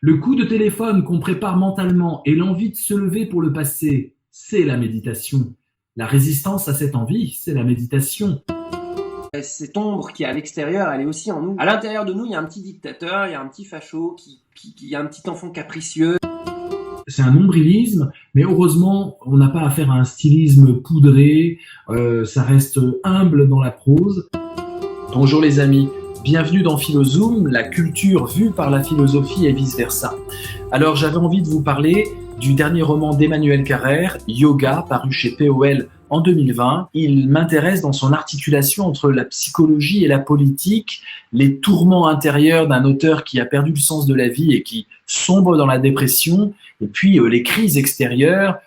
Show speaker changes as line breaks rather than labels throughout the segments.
Le coup de téléphone qu'on prépare mentalement et l'envie de se lever pour le passer, c'est la méditation. La résistance à cette envie, c'est la méditation.
Cette ombre qui est à l'extérieur, elle est aussi en nous. À l'intérieur de nous, il y a un petit dictateur, il y a un petit facho, il y a un petit enfant capricieux.
C'est un nombrilisme, mais heureusement, on n'a pas affaire à un stylisme poudré, ça reste humble dans la prose. Bonjour les amis, bienvenue dans Philozoom, la culture vue par la philosophie et vice-versa. Alors j'avais envie de vous parler du dernier roman d'Emmanuel Carrère, Yoga, paru chez POL en 2020. Il m'intéresse dans son articulation entre la psychologie et la politique, les tourments intérieurs d'un auteur qui a perdu le sens de la vie et qui sombre dans la dépression, et puis les crises extérieures,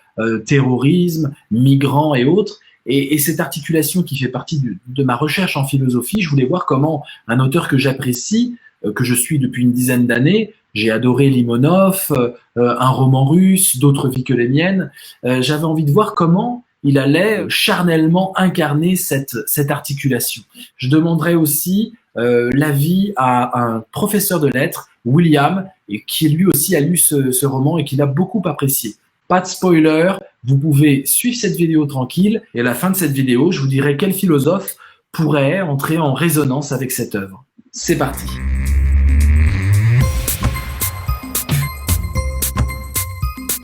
terrorisme, migrants et autres. Et cette articulation qui fait partie de ma recherche en philosophie, je voulais voir comment un auteur que j'apprécie, que je suis depuis une dizaine d'années, j'ai adoré Limonov, un roman russe, d'autres vies que les miennes, j'avais envie de voir comment il allait charnellement incarner cette articulation. Je demanderais aussi l'avis à un professeur de lettres, William, et qui lui aussi a lu ce roman et qui l'a beaucoup apprécié. Pas de spoiler, vous pouvez suivre cette vidéo tranquille et à la fin de cette vidéo, je vous dirai quel philosophe pourrait entrer en résonance avec cette œuvre. C'est parti.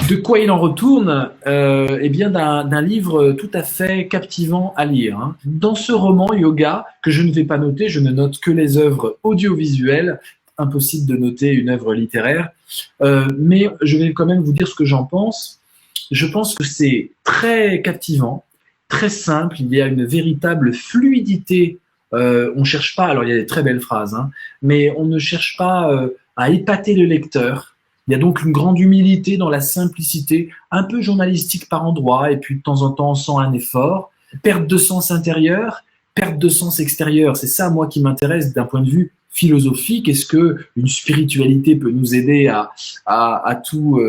De quoi il en retourne Eh bien d'un livre tout à fait captivant à lire. Hein. Dans ce roman Yoga, que je ne vais pas noter, je ne note que les œuvres audiovisuelles, impossible de noter une œuvre littéraire, mais je vais quand même vous dire ce que j'en pense. Je pense que c'est très captivant, très simple, il y a une véritable fluidité. On cherche pas, alors il y a des très belles phrases, hein, mais on ne cherche pas à épater le lecteur. Il y a donc une grande humilité dans la simplicité, un peu journalistique par endroits, et puis de temps en temps on sent un effort. Perte de sens intérieur, perte de sens extérieur, c'est ça moi qui m'intéresse d'un point de vue philosophique. Est-ce que une spiritualité peut nous aider à tout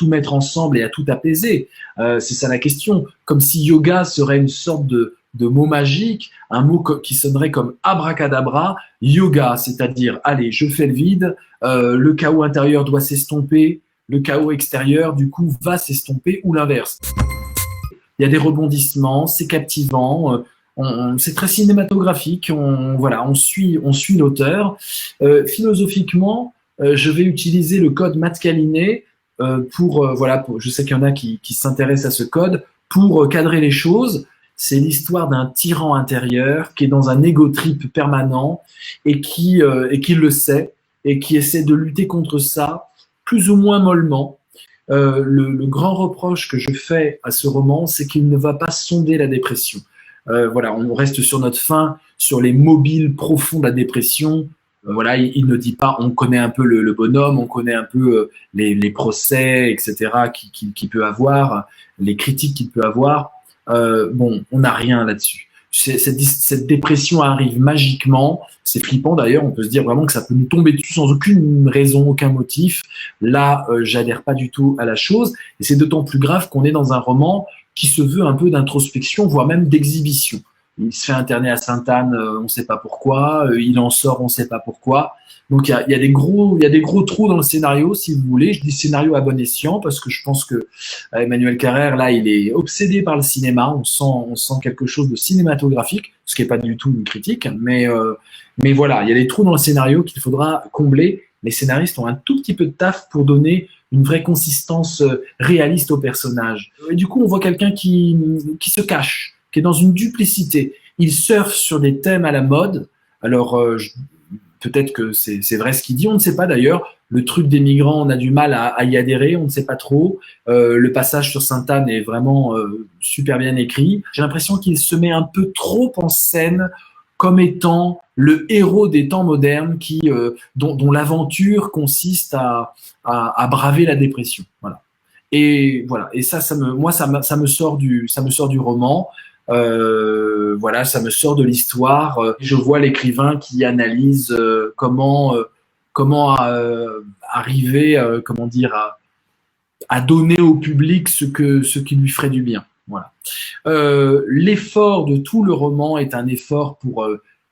mettre ensemble et à tout apaiser? C'est ça la question. Comme si yoga serait une sorte de mot magique, un mot qui sonnerait comme abracadabra, yoga, c'est-à-dire, allez, je fais le vide, le chaos intérieur doit s'estomper, le chaos extérieur, du coup, va s'estomper, ou l'inverse. Il y a des rebondissements, c'est captivant, c'est très cinématographique, on suit l'auteur. Philosophiquement, je vais utiliser le code Matt-Calinet je sais qu'il y en a qui s'intéressent à ce code, pour cadrer les choses. C'est l'histoire d'un tyran intérieur qui est dans un ego trip permanent et qui le sait et qui essaie de lutter contre ça plus ou moins mollement. Le grand reproche que je fais à ce roman, c'est qu'il ne va pas sonder la dépression. On reste sur notre faim, sur les mobiles profonds de la dépression. Il ne dit pas, on connaît un peu le bonhomme, on connaît un peu les procès, etc., qu'il peut avoir, les critiques qu'il peut avoir. On n'a rien là-dessus. Cette dépression arrive magiquement, c'est flippant d'ailleurs, on peut se dire vraiment que ça peut nous tomber dessus sans aucune raison, aucun motif. Là, j'adhère pas du tout à la chose, et c'est d'autant plus grave qu'on est dans un roman qui se veut un peu d'introspection, voire même d'exhibition. Il se fait interner à Sainte-Anne, on ne sait pas pourquoi, il en sort, on ne sait pas pourquoi. Donc il y a des gros trous dans le scénario, si vous voulez. Je dis scénario à bon escient parce que je pense que Emmanuel Carrère, là, il est obsédé par le cinéma. On sent quelque chose de cinématographique, ce qui n'est pas du tout une critique, mais voilà, il y a des trous dans le scénario qu'il faudra combler. Les scénaristes ont un tout petit peu de taf pour donner une vraie consistance réaliste au personnage. Et du coup, on voit quelqu'un qui se cache, qui est dans une duplicité. Il surfe sur des thèmes à la mode. Alors, peut-être que c'est vrai ce qu'il dit, on ne sait pas d'ailleurs. Le truc des migrants, on a du mal à y adhérer, on ne sait pas trop. Le passage sur Sainte-Anne est vraiment super bien écrit. J'ai l'impression qu'il se met un peu trop en scène comme étant le héros des temps modernes dont l'aventure consiste à braver la dépression. Voilà. Et voilà. Et ça me sort du roman. Ça me sort de l'histoire. Je vois l'écrivain qui analyse comment arriver, à donner au public ce qui lui ferait du bien. Voilà. L'effort de tout le roman est un effort pour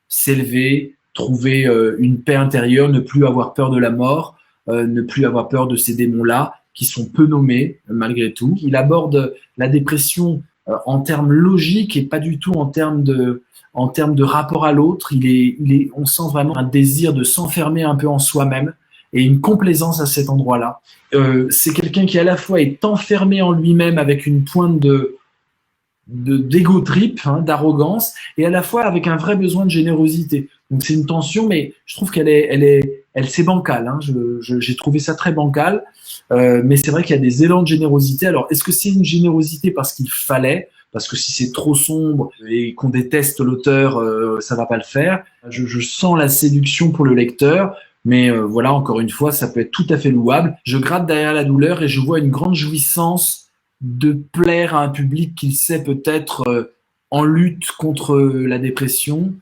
s'élever, trouver une paix intérieure, ne plus avoir peur de la mort. ne plus avoir peur de ces démons-là, qui sont peu nommés malgré tout. Il aborde la dépression en termes logiques et pas du tout en termes de rapport à l'autre. On sent vraiment un désir de s'enfermer un peu en soi-même et une complaisance à cet endroit-là. C'est quelqu'un qui à la fois est enfermé en lui-même avec une pointe d'ego trip, hein, d'arrogance, et à la fois avec un vrai besoin de générosité. Donc c'est une tension, mais je trouve c'est bancale. Hein. J'ai trouvé ça très bancal, mais c'est vrai qu'il y a des élans de générosité. Alors est-ce que c'est une générosité parce qu'il fallait, parce que si c'est trop sombre et qu'on déteste l'auteur, ça va pas le faire. Je sens la séduction pour le lecteur. Mais voilà, encore une fois, ça peut être tout à fait louable. Je gratte derrière la douleur et je vois une grande jouissance de plaire à un public qui sait peut-être en lutte contre la dépression.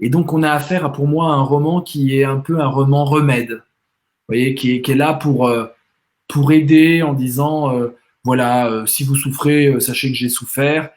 Et donc, on a affaire à, pour moi, à un roman qui est un peu un roman remède. Vous voyez, qui est là pour aider en disant, voilà, si vous souffrez, sachez que j'ai souffert.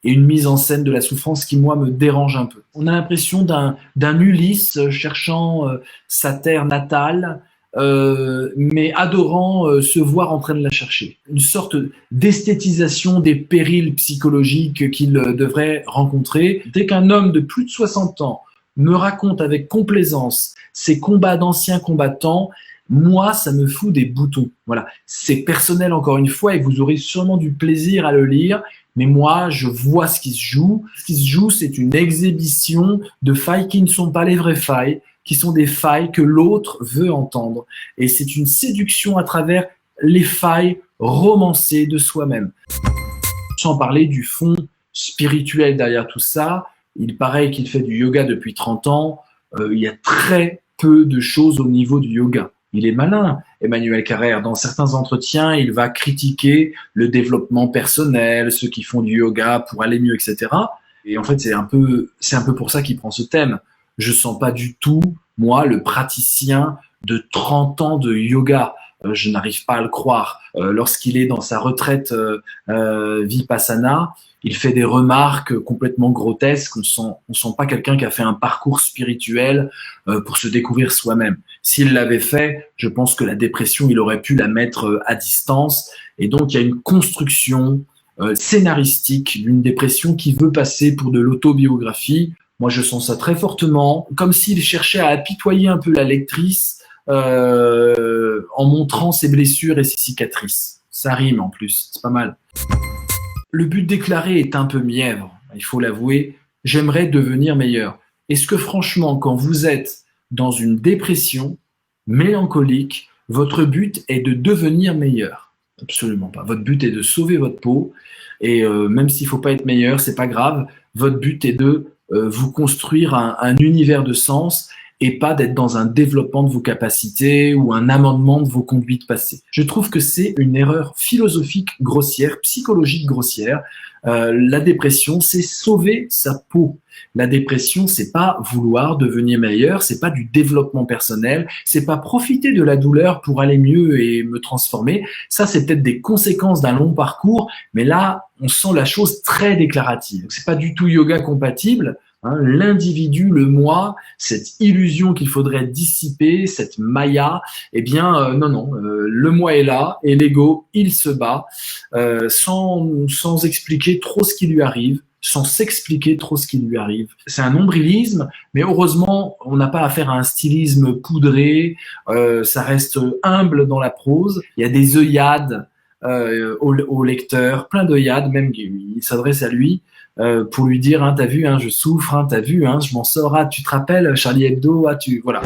Et une mise en scène de la souffrance qui, moi, me dérange un peu. On a l'impression d'un Ulysse cherchant sa terre natale, mais adorant se voir en train de la chercher. Une sorte d'esthétisation des périls psychologiques qu'il devrait rencontrer. Dès qu'un homme de plus de 60 ans me raconte avec complaisance ses combats d'anciens combattants, moi, ça me fout des boutons. Voilà. C'est personnel encore une fois et vous aurez sûrement du plaisir à le lire. Mais moi, je vois ce qui se joue. Ce qui se joue, c'est une exhibition de failles qui ne sont pas les vraies failles, qui sont des failles que l'autre veut entendre. Et c'est une séduction à travers les failles romancées de soi-même. Sans parler du fond spirituel derrière tout ça, il paraît qu'il fait du yoga depuis 30 ans. Il y a très peu de choses au niveau du yoga. Il est malin, Emmanuel Carrère. Dans certains entretiens, il va critiquer le développement personnel, ceux qui font du yoga pour aller mieux, etc. Et en fait, c'est un peu pour ça qu'il prend ce thème. Je sens pas du tout, moi, le praticien de 30 ans de yoga. Je n'arrive pas à le croire. Lorsqu'il est dans sa retraite Vipassana, il fait des remarques complètement grotesques. On sent pas quelqu'un qui a fait un parcours spirituel pour se découvrir soi-même. S'il l'avait fait, je pense que la dépression, il aurait pu la mettre à distance. Et donc, il y a une construction scénaristique d'une dépression qui veut passer pour de l'autobiographie. Moi, je sens ça très fortement, comme s'il cherchait à apitoyer un peu la lectrice en montrant ses blessures et ses cicatrices. Ça rime en plus, c'est pas mal. Le but déclaré est un peu mièvre, il faut l'avouer. J'aimerais devenir meilleur. Est-ce que franchement, quand vous êtes dans une dépression mélancolique, votre but est de devenir meilleur? Absolument pas. Votre but est de sauver votre peau. Et même s'il faut pas être meilleur, c'est pas grave. Votre but est de vous construire un univers de sens et pas d'être dans un développement de vos capacités ou un amendement de vos conduites passées. Je trouve que c'est une erreur philosophique grossière, psychologique grossière. La dépression, c'est sauver sa peau. La dépression, c'est pas vouloir devenir meilleur, c'est pas du développement personnel, c'est pas profiter de la douleur pour aller mieux et me transformer. Ça, c'est peut-être des conséquences d'un long parcours, mais là, on sent la chose très déclarative. C'est pas du tout yoga compatible. Hein, l'individu, le moi, cette illusion qu'il faudrait dissiper, cette maya, eh bien non, le moi est là et l'ego, il se bat sans expliquer trop ce qui lui arrive, sans s'expliquer trop ce qui lui arrive. C'est un nombrilisme, mais heureusement, on n'a pas affaire à un stylisme poudré, ça reste humble dans la prose, il y a des œillades au lecteur, plein d'œillades, même il s'adresse à lui, pour lui dire, hein, t'as vu, hein, je souffre, hein, t'as vu, hein, je m'en sors, ah, tu te rappelles, Charlie Hebdo, ah, voilà.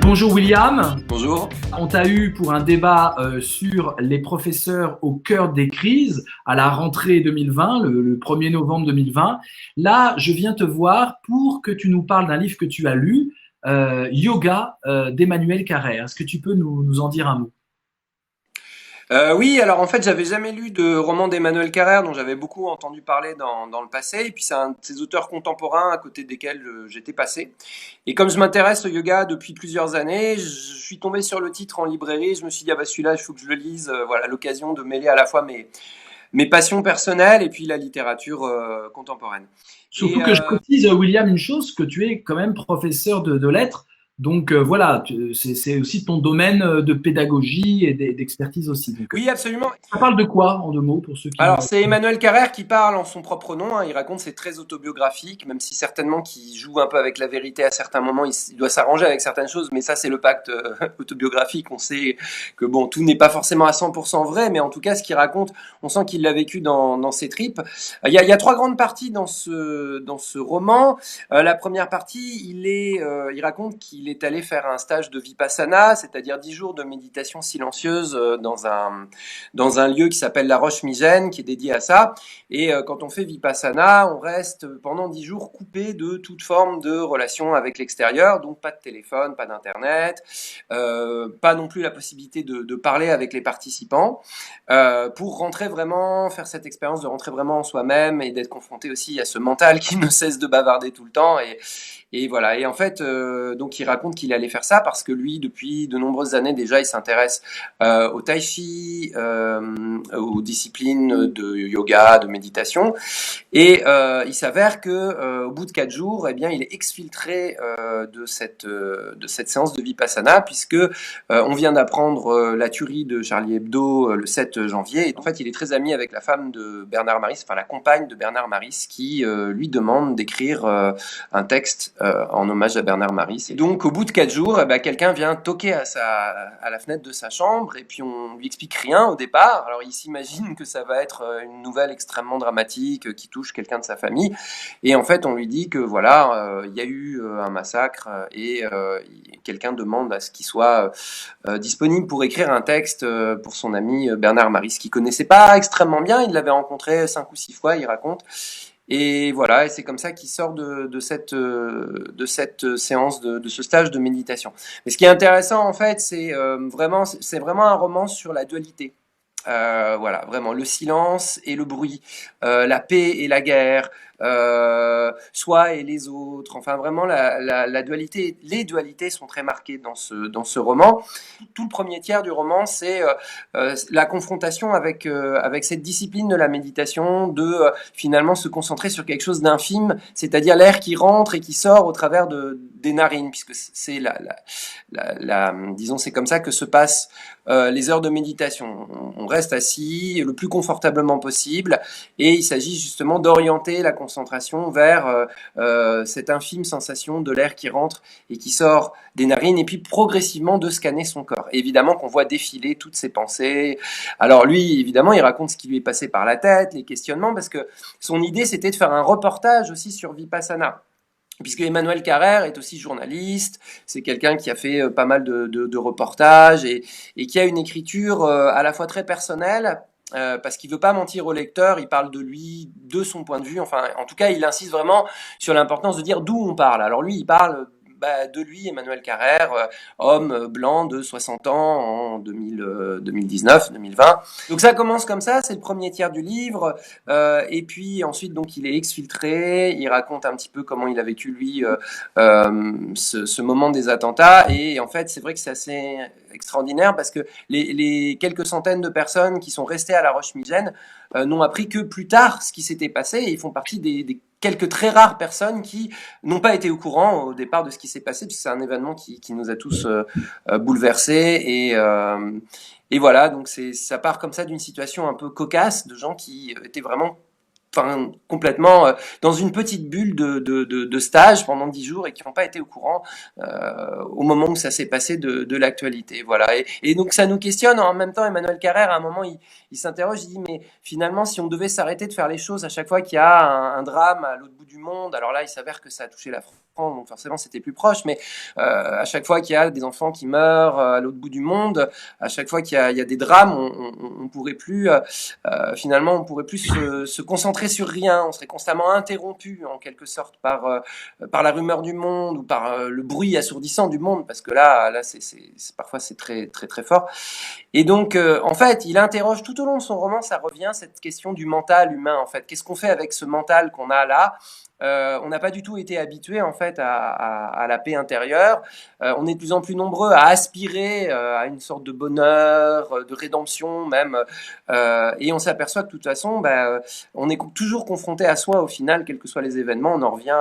Bonjour William.
Bonjour.
On t'a eu pour un débat sur les professeurs au cœur des crises à la rentrée 2020, le 1er novembre 2020. Là, je viens te voir pour que tu nous parles d'un livre que tu as lu, Yoga d'Emmanuel Carrère. Est-ce que tu peux nous en dire un mot?
Oui, alors en fait, j'avais jamais lu de roman d'Emmanuel Carrère, dont j'avais beaucoup entendu parler dans le passé. Et puis c'est un de ces auteurs contemporains à côté desquels j'étais passé. Et comme je m'intéresse au yoga depuis plusieurs années, je suis tombé sur le titre en librairie. Je me suis dit, ah bah celui-là, il faut que je le lise. Voilà, l'occasion de mêler à la fois mes passions personnelles et puis la littérature contemporaine.
Surtout que je précise, William, une chose, que tu es quand même professeur de lettres Donc voilà, c'est aussi ton domaine de pédagogie et d'expertise aussi. Donc,
Oui, absolument.
ça parle de quoi en deux mots pour ceux qui
Alors,
n'ont...
c'est Emmanuel Carrère qui parle en son propre nom, hein. Il raconte, c'est très autobiographique, même si certainement qu'il joue un peu avec la vérité à certains moments, il doit s'arranger avec certaines choses, mais ça, c'est le pacte autobiographique. On sait que bon, tout n'est pas forcément à 100% vrai, mais en tout cas, ce qu'il raconte, on sent qu'il l'a vécu dans ses tripes. Il y a trois grandes parties dans ce roman. La première partie, il raconte qu'il est allé faire un stage de Vipassana, c'est-à-dire 10 jours de méditation silencieuse dans un lieu qui s'appelle la Roche-Migène, qui est dédié à ça. Et quand on fait Vipassana, on reste pendant 10 jours coupé de toute forme de relation avec l'extérieur, donc pas de téléphone, pas d'internet, pas non plus la possibilité de parler avec les participants, pour rentrer vraiment, faire cette expérience de rentrer vraiment en soi-même et d'être confronté aussi à ce mental qui ne cesse de bavarder tout le temps. Et voilà. Et en fait, donc il raconte qu'il allait faire ça parce que lui, depuis de nombreuses années déjà, il s'intéresse au tai chi, aux disciplines de yoga, de méditation. Et il s'avère que au bout de 4 jours, eh bien, il est exfiltré de cette séance de Vipassana puisque on vient d'apprendre la tuerie de Charlie Hebdo le 7 janvier. Et en fait, il est très ami avec la femme de Bernard Maris, enfin la compagne de Bernard Maris, qui lui demande d'écrire un texte en hommage à Bernard Maris. Et donc, au bout de 4 jours, eh ben, quelqu'un vient toquer à la fenêtre de sa chambre et puis on lui explique rien au départ. Alors, il s'imagine que ça va être une nouvelle extrêmement dramatique qui touche quelqu'un de sa famille. Et en fait, on lui dit que voilà, il y a eu un massacre et quelqu'un demande à ce qu'il soit disponible pour écrire un texte pour son ami Bernard Maris, qu'il connaissait pas extrêmement bien. Il l'avait rencontré 5 ou 6 fois, il raconte. Et voilà, et c'est comme ça qu'il sort de cette séance, de ce stage de méditation. Mais ce qui est intéressant, en fait, c'est vraiment un roman sur la dualité. Voilà, vraiment, le silence et le bruit, la paix et la guerre, soi et les autres. Enfin, vraiment, la dualité, les dualités sont très marquées dans ce roman. Tout le premier tiers du roman, c'est la confrontation avec cette discipline de la méditation, de finalement se concentrer sur quelque chose d'infime, c'est-à-dire l'air qui rentre et qui sort au travers des narines, puisque c'est disons, c'est comme ça que se passent les heures de méditation. On reste assis le plus confortablement possible et il s'agit justement d'orienter la concentration vers cette infime sensation de l'air qui rentre et qui sort des narines et puis progressivement de scanner son corps. Et évidemment qu'on voit défiler toutes ses pensées. Alors lui, évidemment, il raconte ce qui lui est passé par la tête, les questionnements, parce que son idée, c'était de faire un reportage aussi sur Vipassana. Puisque Emmanuel Carrère est aussi journaliste, c'est quelqu'un qui a fait pas mal de reportages et qui a une écriture à la fois très personnelle, parce qu'il veut pas mentir au lecteur, il parle de lui, de son point de vue, enfin en tout cas il insiste vraiment sur l'importance de dire d'où on parle. Alors lui il parle de lui, Emmanuel Carrère, homme blanc de 60 ans en 2019, 2020. Donc ça commence comme ça, c'est le premier tiers du livre. Et puis ensuite, donc, il est exfiltré, il raconte un petit peu comment il a vécu, lui, ce moment des attentats. Et en fait, c'est vrai que c'est assez extraordinaire parce que les quelques centaines de personnes qui sont restées à la Roche-Migène n'ont appris que plus tard ce qui s'était passé et ils font partie des quelques très rares personnes qui n'ont pas été au courant au départ de ce qui s'est passé, puisque c'est un événement qui nous a tous bouleversés. Et voilà, donc ça part comme ça d'une situation un peu cocasse de gens qui étaient vraiment, enfin, complètement dans une petite bulle de stage pendant 10 jours et qui n'ont pas été au courant au moment où ça s'est passé de l'actualité. Voilà. Et donc ça nous questionne. En même temps, Emmanuel Carrère, à un moment, il s'interroge, il dit, mais finalement, si on devait s'arrêter de faire les choses à chaque fois qu'il y a un drame à l'autre bout du monde, alors là, il s'avère que ça a touché la France, donc forcément, c'était plus proche, mais à chaque fois qu'il y a des enfants qui meurent à l'autre bout du monde, à chaque fois qu'il y a des drames, on pourrait plus finalement, on pourrait plus se concentrer sur rien. On serait constamment interrompu, en quelque sorte, par la rumeur du monde ou par le bruit assourdissant du monde, parce que là, parfois, c'est très, très, très fort. Et donc, en fait, il interroge tout au long de son roman, ça revient, cette question du mental humain, en fait. Qu'est-ce qu'on fait avec ce mental qu'on a là? On n'a pas du tout été habitué en fait à la paix intérieure. On est de plus en plus nombreux à aspirer à une sorte de bonheur, de rédemption même, et on s'aperçoit que de toute façon, on est toujours confronté à soi au final, quels que soient les événements. On en revient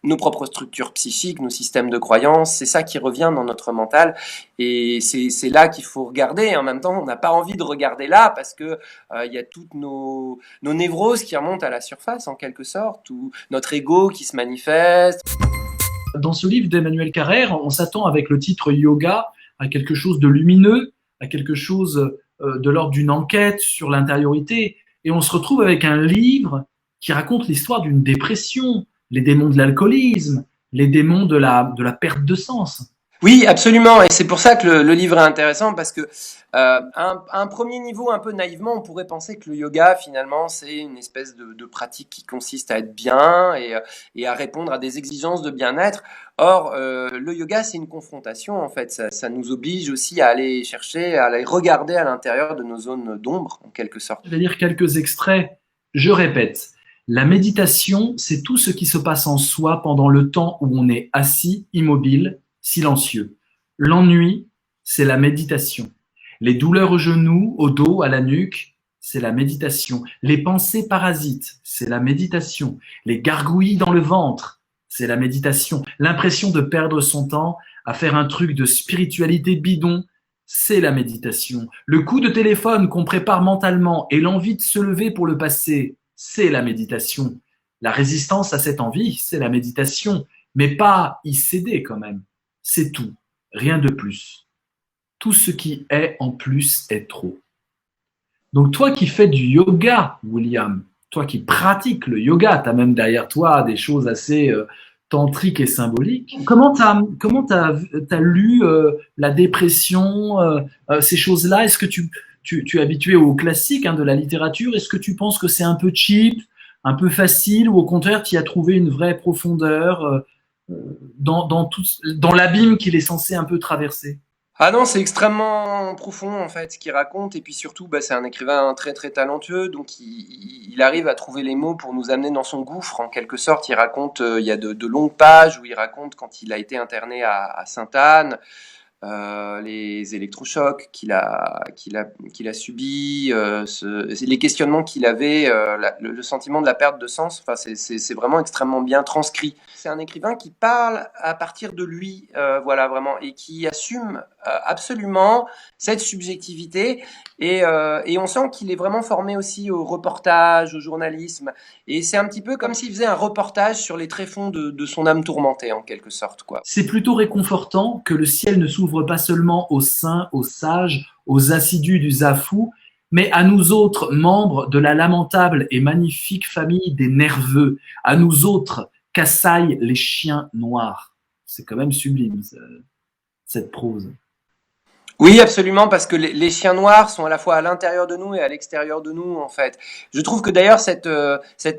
nos propres structures psychiques, nos systèmes de croyances, c'est ça qui revient dans notre mental et c'est là qu'il faut regarder. En même temps, on n'a pas envie de regarder là parce que il y a toutes nos névroses qui remontent à la surface en quelque sorte, ou notre ego qui se manifeste.
Dans ce livre d'Emmanuel Carrère, on s'attend avec le titre Yoga à quelque chose de lumineux, à quelque chose de l'ordre d'une enquête sur l'intériorité, et on se retrouve avec un livre qui raconte l'histoire d'une dépression, les démons de l'alcoolisme, les démons de la perte de sens.
Oui, absolument, et c'est pour ça que le livre est intéressant parce que à un premier niveau, un peu naïvement, on pourrait penser que le yoga, finalement, c'est une espèce de pratique qui consiste à être bien et à répondre à des exigences de bien-être. Or, le yoga, c'est une confrontation, en fait. Ça nous oblige aussi à aller chercher, à aller regarder à l'intérieur de nos zones d'ombre, en quelque sorte.
Je vais lire quelques extraits. Je répète, la méditation, c'est tout ce qui se passe en soi pendant le temps où on est assis, immobile, silencieux. L'ennui, c'est la méditation. Les douleurs aux genoux, au dos, à la nuque, c'est la méditation. Les pensées parasites, c'est la méditation. Les gargouillis dans le ventre, c'est la méditation. L'impression de perdre son temps à faire un truc de spiritualité bidon, c'est la méditation. Le coup de téléphone qu'on prépare mentalement et l'envie de se lever pour le passer, c'est la méditation. La résistance à cette envie, c'est la méditation, mais pas y céder quand même. C'est tout, rien de plus. Tout ce qui est en plus est trop. Donc toi qui fais du yoga, William, toi qui pratiques le yoga, tu as même derrière toi des choses assez tantriques et symboliques. Comment t'as lu la dépression, ces choses-là? Est-ce que tu es habitué aux classiques de la littérature? Est-ce que tu penses que c'est un peu cheap, un peu facile, ou au contraire, tu y as trouvé une vraie profondeur dans l'abîme qu'il est censé un peu traverser?
Ah non, c'est extrêmement profond en fait ce qu'il raconte et puis surtout c'est un écrivain très très talentueux donc il arrive à trouver les mots pour nous amener dans son gouffre en quelque sorte. Il raconte, il y a de longues pages où il raconte quand il a été interné à Sainte-Anne, les électrochocs qu'il a subis, les questionnements qu'il avait, le sentiment de la perte de sens. Enfin, c'est vraiment extrêmement bien transcrit. C'est un écrivain qui parle à partir de lui, voilà vraiment, et qui assume absolument cette subjectivité. Et on sent qu'il est vraiment formé aussi au reportage, au journalisme. Et c'est un petit peu comme s'il faisait un reportage sur les tréfonds de son âme tourmentée, en quelque sorte, quoi.
C'est plutôt réconfortant que le ciel ne s'ouvre pas seulement aux saints, aux sages, aux assidus du Zafou, mais à nous autres membres de la lamentable et magnifique famille des nerveux, à nous autres qu'assaillent les chiens noirs. C'est quand même sublime, cette prose.
Oui, absolument, parce que les chiens noirs sont à la fois à l'intérieur de nous et à l'extérieur de nous, en fait. Je trouve que d'ailleurs cette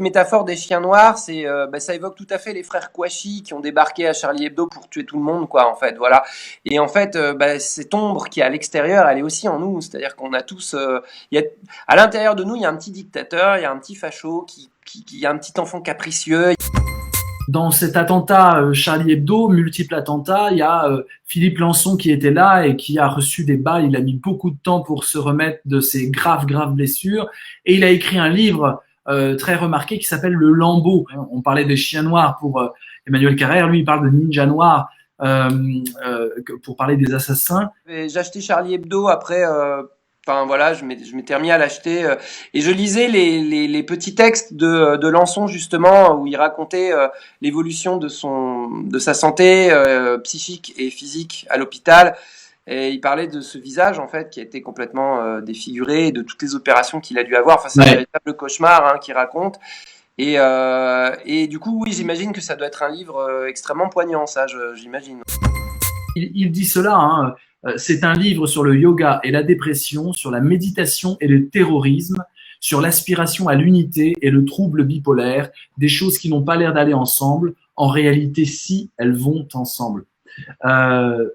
métaphore des chiens noirs, ça évoque tout à fait les frères Kouachi qui ont débarqué à Charlie Hebdo pour tuer tout le monde, quoi, en fait, voilà. Et en fait, cette ombre qui est à l'extérieur, elle est aussi en nous, c'est-à-dire qu'on a tous, à l'intérieur de nous, il y a un petit dictateur, il y a un petit facho, il y a un petit enfant capricieux.
Dans cet attentat Charlie Hebdo, multiples attentats, il y a Philippe Lançon qui était là et qui a reçu des balles. Il a mis beaucoup de temps pour se remettre de ses graves blessures. Et il a écrit un livre très remarqué qui s'appelle Le Lambeau. On parlait des chiens noirs pour Emmanuel Carrère. Lui, il parle de ninja noirs pour parler des assassins.
J'ai acheté Charlie Hebdo après... Enfin voilà, je m'étais remis à l'acheter et je lisais les petits textes de Lançon justement où il racontait l'évolution de sa santé psychique et physique à l'hôpital et il parlait de ce visage en fait qui a été complètement défiguré et de toutes les opérations qu'il a dû avoir. Enfin c'est un véritable cauchemar qu'il raconte et du coup oui j'imagine que ça doit être un livre extrêmement poignant ça j'imagine.
Il dit cela. C'est un livre sur le yoga et la dépression, sur la méditation et le terrorisme, sur l'aspiration à l'unité et le trouble bipolaire, des choses qui n'ont pas l'air d'aller ensemble. En réalité, si, elles vont ensemble.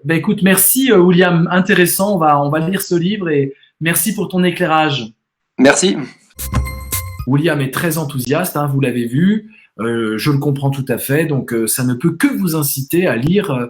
Écoute, merci William, intéressant. On va lire ce livre et merci pour ton éclairage.
Merci.
William est très enthousiaste, vous l'avez vu. Je le comprends tout à fait, donc ça ne peut que vous inciter à lire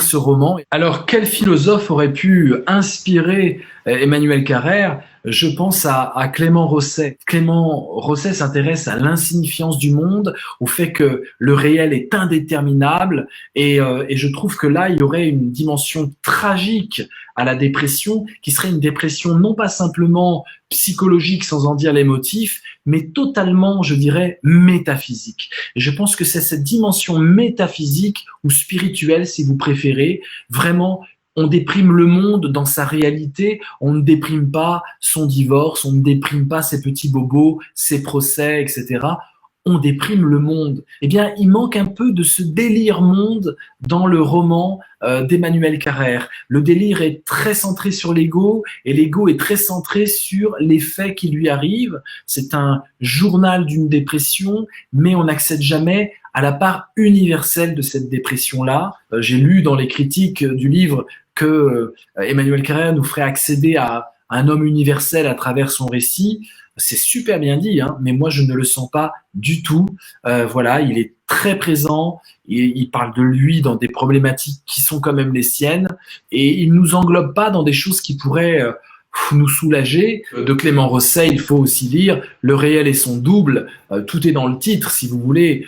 ce roman. Alors, quel philosophe aurait pu inspirer Emmanuel Carrère? je pense à Clément Rosset. Clément Rosset s'intéresse à l'insignifiance du monde, au fait que le réel est indéterminable, et je trouve que là, il y aurait une dimension tragique à la dépression, qui serait une dépression non pas simplement psychologique sans en dire les motifs, mais totalement, je dirais, métaphysique. Et je pense que c'est cette dimension métaphysique ou spirituelle, si vous préférez, vraiment. On déprime le monde dans sa réalité, on ne déprime pas son divorce, on ne déprime pas ses petits bobos, ses procès, etc. On déprime le monde. Eh bien, il manque un peu de ce délire monde dans le roman d'Emmanuel Carrère. Le délire est très centré sur l'ego et l'ego est très centré sur les faits qui lui arrivent. C'est un journal d'une dépression, mais on n'accède jamais à la part universelle de cette dépression-là. J'ai lu dans les critiques du livre que Emmanuel Carrère nous ferait accéder à un homme universel à travers son récit. C'est super bien dit, hein, mais moi je ne le sens pas du tout. Voilà, il est très présent, il parle de lui dans des problématiques qui sont quand même les siennes, et il nous englobe pas dans des choses qui pourraient nous soulager. De Clément Rosset, il faut aussi lire Le réel et son double. Tout est dans le titre, si vous voulez.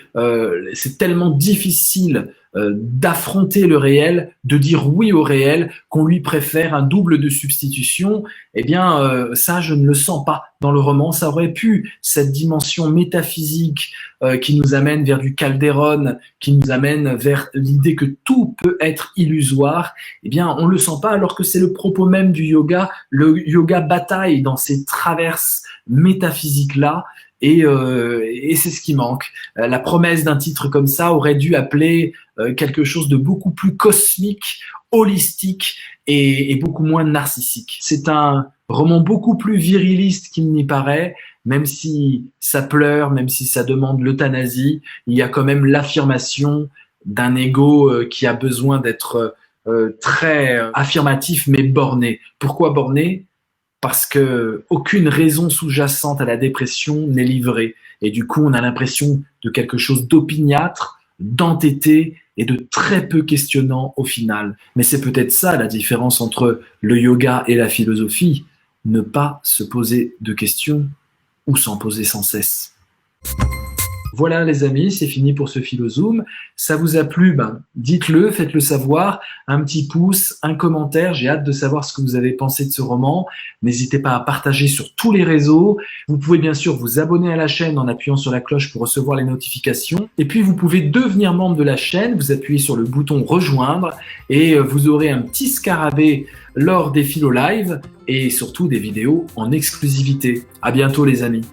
C'est tellement difficile d'affronter le réel, de dire oui au réel, qu'on lui préfère un double de substitution. Eh bien, ça, je ne le sens pas dans le roman. Ça aurait pu, cette dimension métaphysique qui nous amène vers du Calderon, qui nous amène vers l'idée que tout peut être illusoire, eh bien, on le sent pas, alors que c'est le propos même du yoga. Le yoga bataille dans ces traverses métaphysiques-là, et c'est ce qui manque. La promesse d'un titre comme ça aurait dû appeler quelque chose de beaucoup plus cosmique, holistique et beaucoup moins narcissique. C'est un roman beaucoup plus viriliste qu'il n'y paraît, même si ça pleure, même si ça demande l'euthanasie, il y a quand même l'affirmation d'un ego qui a besoin d'être très affirmatif mais borné. Pourquoi borné ? Parce que aucune raison sous-jacente à la dépression n'est livrée. Et du coup, on a l'impression de quelque chose d'opiniâtre, d'entêté et de très peu questionnant au final. Mais c'est peut-être ça la différence entre le yoga et la philosophie. Ne pas se poser de questions ou s'en poser sans cesse. Voilà les amis, c'est fini pour ce Philozoom. Ça vous a plu? Dites-le, faites-le savoir. Un petit pouce, un commentaire. J'ai hâte de savoir ce que vous avez pensé de ce roman. N'hésitez pas à partager sur tous les réseaux. Vous pouvez bien sûr vous abonner à la chaîne en appuyant sur la cloche pour recevoir les notifications. Et puis vous pouvez devenir membre de la chaîne. Vous appuyez sur le bouton rejoindre et vous aurez un petit scarabée lors des Philo Live et surtout des vidéos en exclusivité. À bientôt les amis.